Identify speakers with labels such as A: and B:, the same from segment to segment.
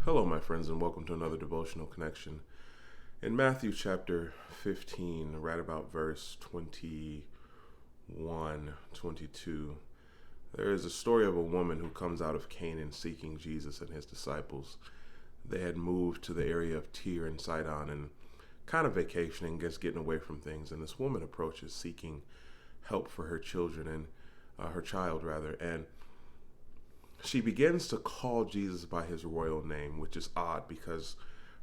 A: Hello, my friends, and welcome to another devotional connection. In Matthew chapter 15, right about verse 21, 22, there is a story of a woman who comes out of Canaan seeking Jesus and his disciples. They had moved to the area of Tyre and Sidon and kind of vacationing, just getting away from things. And this woman approaches seeking help for her children and her child, rather. And she begins to call Jesus by his royal name, which is odd because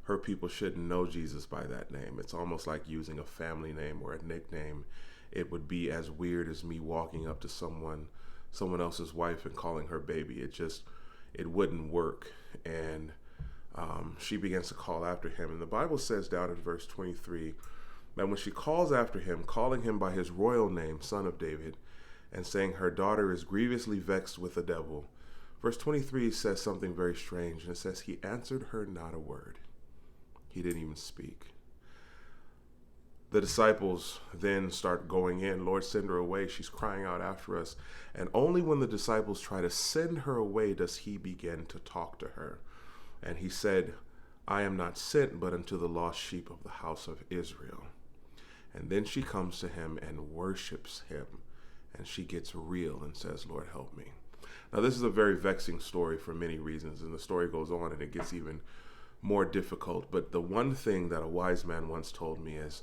A: her people shouldn't know Jesus by that name. It's almost like using a family name or a nickname. It would be as weird as me walking up to someone else's wife and calling her baby. It wouldn't work. And she begins to call after him. And the Bible says down in verse 23 that when she calls after him, calling him by his royal name, Son of David, and saying her daughter is grievously vexed with the devil, verse 23 says something very strange, and it says, he answered her not a word. He didn't even speak. The disciples then start going in. Lord, send her away. She's crying out after us. And only when the disciples try to send her away does he begin to talk to her. And he said, I am not sent but unto the lost sheep of the house of Israel. And then she comes to him and worships him. And she gets real and says, Lord, help me. Now, this is a very vexing story for many reasons, and the story goes on and it gets even more difficult. But the one thing that a wise man once told me is,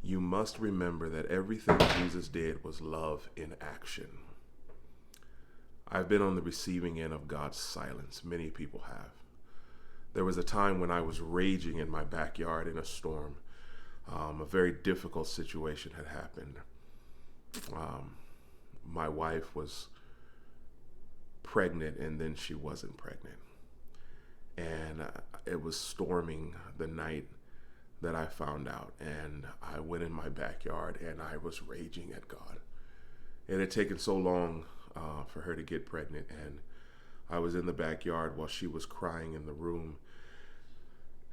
A: you must remember that everything Jesus did was love in action. I've been on the receiving end of God's silence. Many people have. There was a time when I was raging in my backyard in a storm. A very difficult situation had happened. My wife was pregnant and then she wasn't pregnant. And it was storming the night that I found out. And I went in my backyard and I was raging at God. It had taken so long for her to get pregnant. And I was in the backyard while she was crying in the room.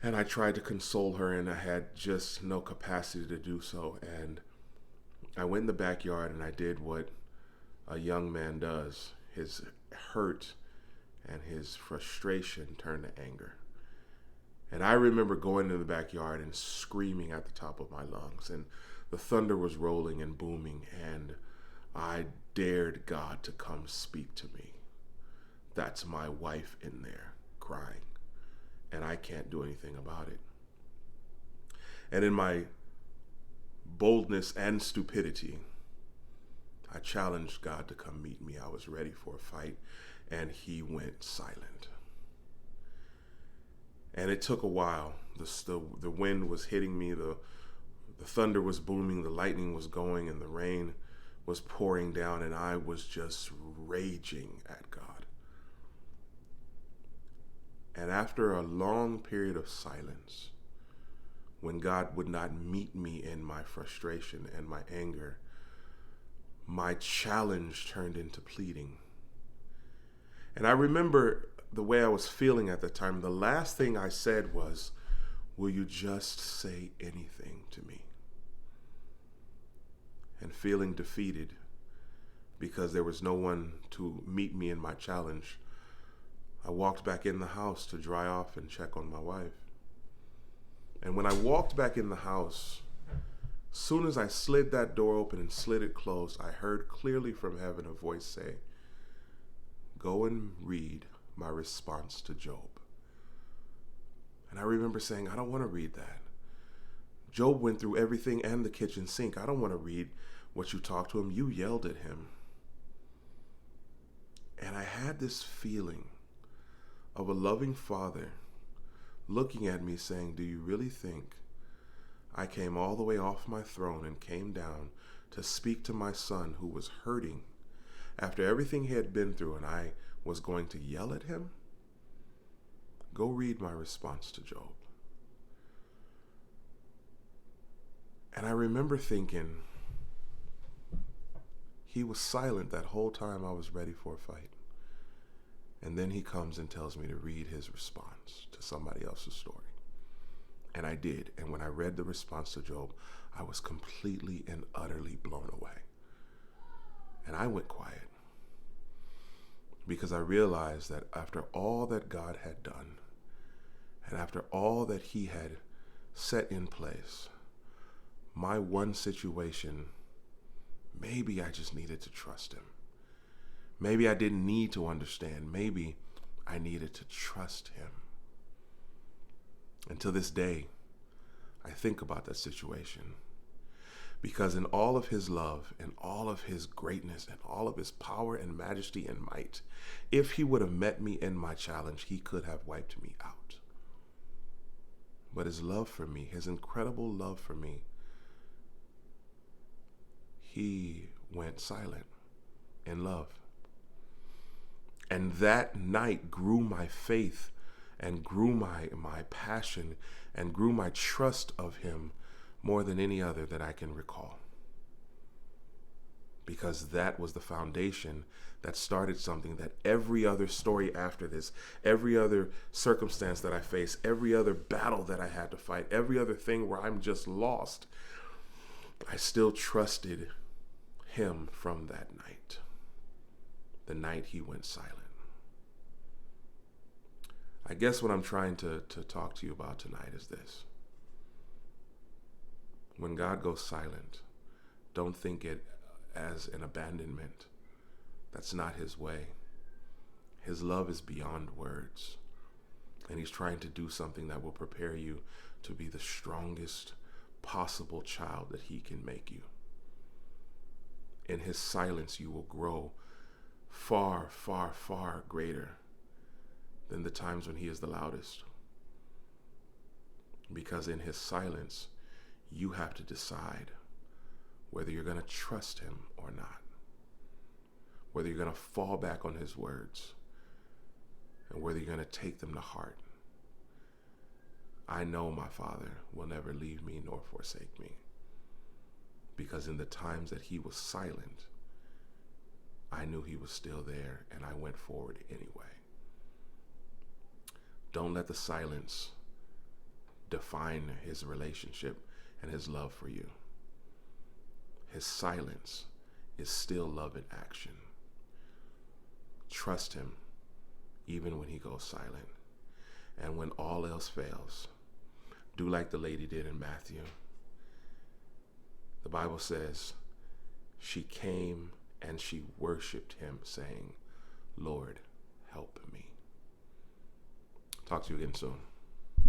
A: And I tried to console her and I had just no capacity to do so. And I went in the backyard and I did what a young man does. His hurt and his frustration turned to anger. And I remember going in the backyard and screaming at the top of my lungs, and the thunder was rolling and booming, and I dared God to come speak to me. That's my wife in there crying, and I can't do anything about it. And in my boldness and stupidity, I challenged God to come meet me. I was ready for a fight, and he went silent. And it took a while. The wind was hitting me, the thunder was booming, the lightning was going, and the rain was pouring down, and I was just raging at God. And after a long period of silence, when God would not meet me in my frustration and my anger, my challenge turned into pleading. And I remember the way I was feeling at the time. The last thing I said was, will you just say anything to me? And feeling defeated because there was no one to meet me in my challenge, I walked back in the house to dry off and check on my wife. And when I walked back in the house, soon as I slid that door open and slid it closed, I heard clearly from heaven a voice say, go and read my response to Job. And I remember saying, I don't want to read that. Job went through everything and the kitchen sink. I don't want to read what you talked to him. You yelled at him. And I had this feeling of a loving father looking at me saying, do you really think I came all the way off my throne and came down to speak to my son who was hurting after everything he had been through, and I was going to yell at him? Go read my response to Job. And I remember thinking, he was silent that whole time I was ready for a fight. And then he comes and tells me to read his response to somebody else's story. And I did. And when I read the response to Job, I was completely and utterly blown away. And I went quiet because I realized that after all that God had done, And after all that he had set in place, my one situation, maybe I just needed to trust him. Maybe I didn't need to understand. Maybe I needed to trust him. And to this day, I think about that situation, because in all of his love and all of his greatness and all of his power and majesty and might, if he would have met me in my challenge, he could have wiped me out. But his love for me, his incredible love for me, he went silent in love. And that night grew my faith and grew my passion and grew my trust of him more than any other that I can recall. Because that was the foundation that started something that every other story after this, every other circumstance that I face, every other battle that I had to fight, every other thing where I'm just lost, I still trusted him from that night, the night he went silent. I guess what I'm trying to talk to you about tonight is this. When God goes silent, don't think it as an abandonment. That's not his way. His love is beyond words. And he's trying to do something that will prepare you to be the strongest possible child that he can make you. In his silence, you will grow far, far, far greater than the times when he is the loudest. Because in his silence, you have to decide whether you're going to trust him or not, whether you're going to fall back on his words, and whether you're going to take them to heart. I know my Father will never leave me nor forsake me, because in the times that he was silent, I knew he was still there, and I went forward anyway. Don't let the silence define his relationship and his love for you. His silence is still love in action. Trust him even when he goes silent. And when all else fails, do like the lady did in Matthew. The Bible says she came and she worshiped him, saying, "Lord, help me." Talk to you again soon.